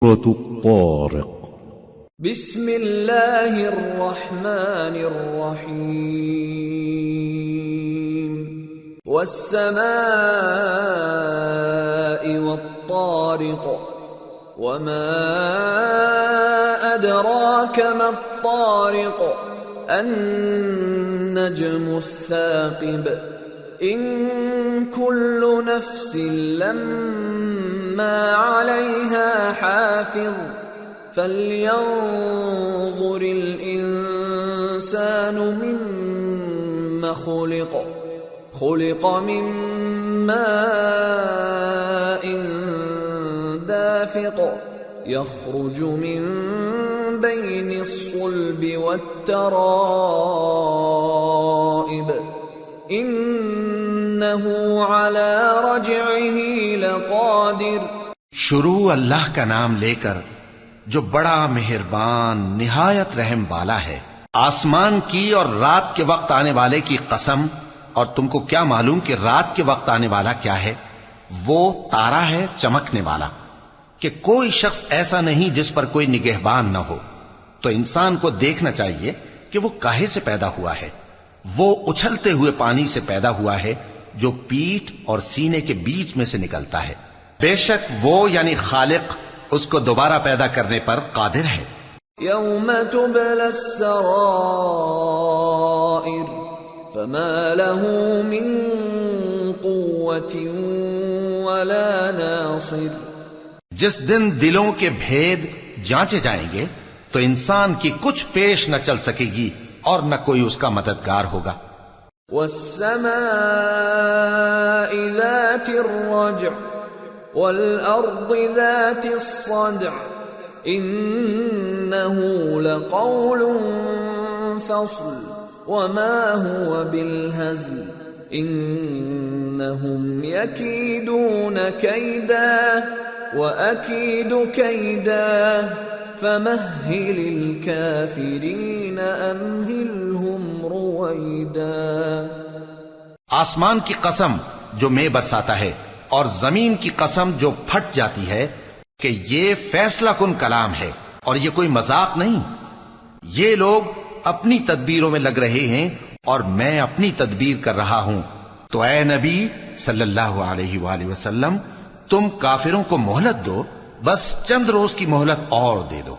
سورة الطارق. بسم الله الرحمن الرحيم. والسماء والطارق وما أدراك ما الطارق النجم الثاقب إن كل نفس لما عليها حافظ فلينظر الإنسان مما خلق من ماء دافق يخرج من بين الصلب والترائب إنه على رجعه لقادر. شروع اللہ کا نام لے کر جو بڑا مہربان نہایت رحم والا ہے. آسمان کی اور رات کے وقت آنے والے کی قسم، اور تم کو کیا معلوم کہ رات کے وقت آنے والا کیا ہے؟ وہ تارا ہے چمکنے والا، کہ کوئی شخص ایسا نہیں جس پر کوئی نگہبان نہ ہو. تو انسان کو دیکھنا چاہیے کہ وہ کاہے سے پیدا ہوا ہے. وہ اچھلتے ہوئے پانی سے پیدا ہوا ہے جو پیٹھ اور سینے کے بیچ میں سے نکلتا ہے. بے شک وہ یعنی خالق اس کو دوبارہ پیدا کرنے پر قادر ہے. یوم تبلی السرائر فما له من قوة ولا ناصر. جس دن دلوں کے بھید جانچے جائیں گے تو انسان کی کچھ پیش نہ چل سکے گی اور نہ کوئی اس کا مددگار ہوگا. والسماء ذات الرجع والأرض ذات الصدع إنه لقول فصل وما هو بالهزل إنهم يكيدون كيدا وأكيد كيدا فمهل الكافرين أمهلهم رويدا. آسمان کی قسم جو مے برساتا ہے اور زمین کی قسم جو پھٹ جاتی ہے کہ یہ فیصلہ کن کلام ہے اور یہ کوئی مذاق نہیں. یہ لوگ اپنی تدبیروں میں لگ رہے ہیں اور میں اپنی تدبیر کر رہا ہوں. تو اے نبی صلی اللہ علیہ وآلہ وسلم، تم کافروں کو مہلت دو، بس چند روز کی مہلت اور دے دو.